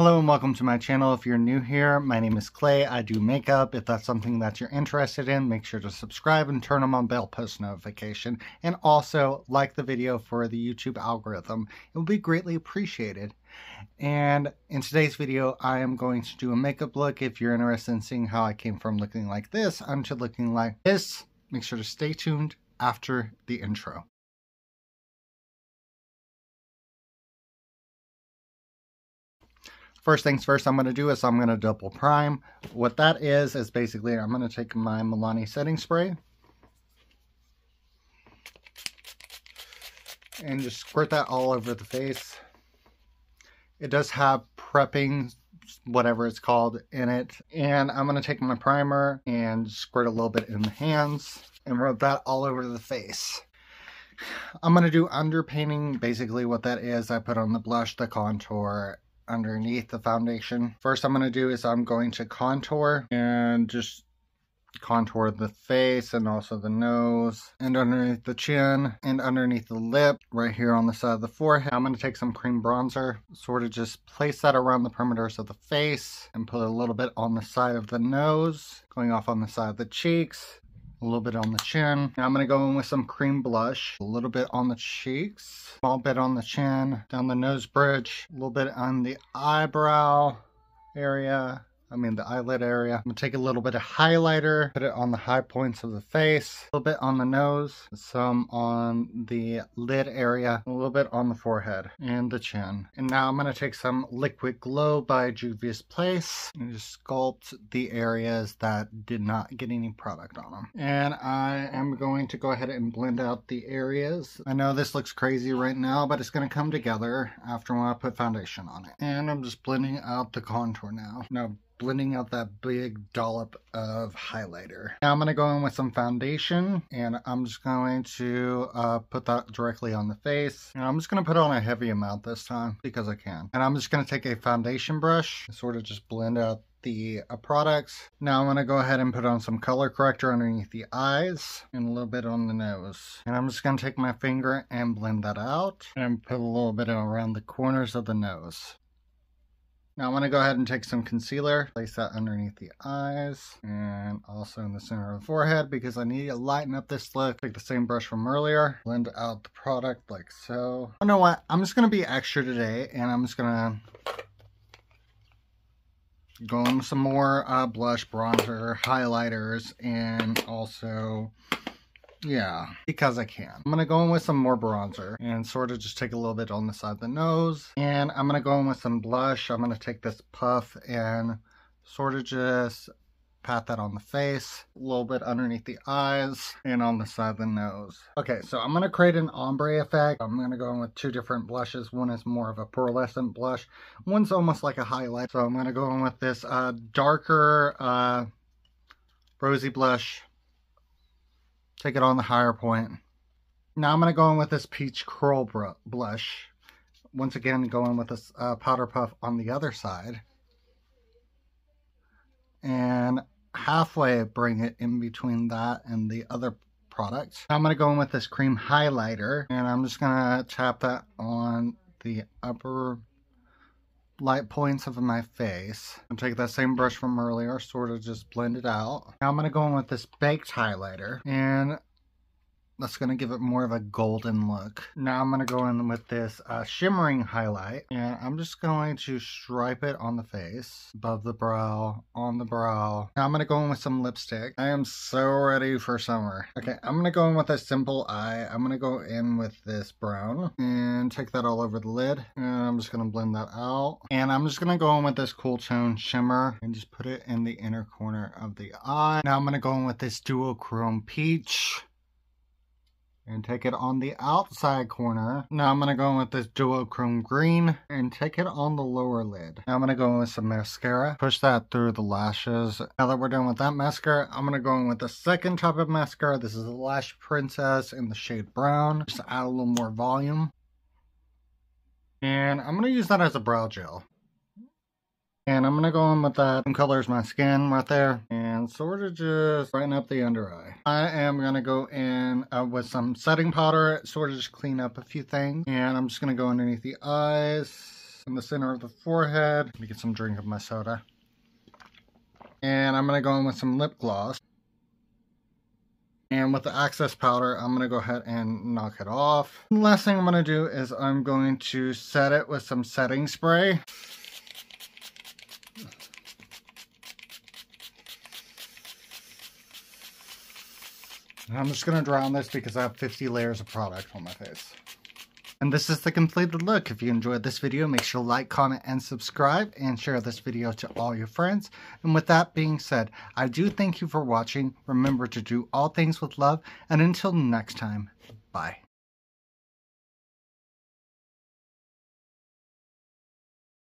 Hello and welcome to my channel. If you're new here, my name is Clay. I do makeup. If that's something that you're interested in, make sure to subscribe and turn on bell post notification. And also like the video for the YouTube algorithm. It will be greatly appreciated. And in today's video, I am going to do a makeup look. If you're interested in seeing how I came from looking like this onto looking like this, make sure to stay tuned after the intro. First things first I'm going to do is I'm going to double prime. What that is basically I'm going to take my Milani setting spray and just squirt that all over the face. It does have prepping, whatever it's called, in it. And I'm going to take my primer and squirt a little bit in the hands and rub that all over the face. I'm going to do underpainting. Basically what that is, I put on the blush, the contour, underneath the foundation. First I'm going to do is I'm going to contour and just contour the face and also the nose and underneath the chin and underneath the lip right here on the side of the forehead. I'm going to take some cream bronzer, sort of just place that around the perimeters of the face and put a little bit on the side of the nose, going off on the side of the cheeks, a little bit on the chin. Now I'm going to go in with some cream blush, a little bit on the cheeks, small bit on the chin, down the nose bridge, a little bit on the eyebrow area, the eyelid area. I'm going to take a little bit of highlighter, put it on the high points of the face, a little bit on the nose, some on the lid area, a little bit on the forehead and the chin. And now I'm going to take some Liquid Glow by Juvia's Place and just sculpt the areas that did not get any product on them. And I am going to go ahead and blend out the areas. I know this looks crazy right now, but it's going to come together after when I put foundation on it. And I'm just blending out the contour now. Now, blending out that big dollop of highlighter. Now I'm going to go in with some foundation and I'm just going to put that directly on the face. And I'm just going to put on a heavy amount this time because I can. And I'm just going to take a foundation brush and sort of just blend out the products. Now I'm going to go ahead and put on some color corrector underneath the eyes and a little bit on the nose. And I'm just going to take my finger and blend that out and put a little bit around the corners of the nose. Now I'm going to go ahead and take some concealer, place that underneath the eyes and also in the center of the forehead because I need to lighten up this look. Take the same brush from earlier, blend out the product like so. You know what? I'm just going to be extra today and I'm just going to go in with some more blush, bronzer, highlighters, and also, yeah, because I can. I'm going to go in with some more bronzer and sort of just take a little bit on the side of the nose. And I'm going to go in with some blush. I'm going to take this puff and sort of just pat that on the face, a little bit underneath the eyes and on the side of the nose. Okay, so I'm going to create an ombre effect. I'm going to go in with two different blushes. One is more of a pearlescent blush. One's almost like a highlight. So I'm going to go in with this darker rosy blush. Take it on the higher point. Now I'm going to go in with this peach curl blush. Once again, go in with this powder puff on the other side. And halfway bring it in between that and the other product. Now I'm going to go in with this cream highlighter. And I'm just going to tap that on the upper light points of my face and take that same brush from earlier, sort of just blend it out. Now I'm going to go in with this baked highlighter and that's going to give it more of a golden look. Now I'm going to go in with this shimmering highlight and I'm just going to stripe it on the face, above the brow, on the brow. Now I'm going to go in with some lipstick. I am so ready for summer. Okay, I'm going to go in with a simple eye. I'm going to go in with this brown and take that all over the lid. And I'm just going to blend that out. And I'm just going to go in with this cool tone shimmer and just put it in the inner corner of the eye. Now I'm going to go in with this duochrome peach and take it on the outside corner. Now I'm going to go in with this duochrome green and take it on the lower lid. Now I'm going to go in with some mascara. Push that through the lashes. Now that we're done with that mascara, I'm going to go in with the second type of mascara. This is the Lash Princess in the shade brown. Just add a little more volume. And I'm going to use that as a brow gel. And I'm going to go in with that same color as my skin right there and sort of just brighten up the under eye. I am going to go in with some setting powder, sort of just clean up a few things. And I'm just going to go underneath the eyes in the center of the forehead. Let me get some drink of my soda. And I'm going to go in with some lip gloss. And with the excess powder, I'm going to go ahead and knock it off. The last thing I'm going to do is I'm going to set it with some setting spray. And I'm just going to dry on this because I have 50 layers of product on my face. And this is the completed look. If you enjoyed this video, make sure to like, comment, and subscribe, and share this video to all your friends. And with that being said, I do thank you for watching. Remember to do all things with love, and until next time, bye.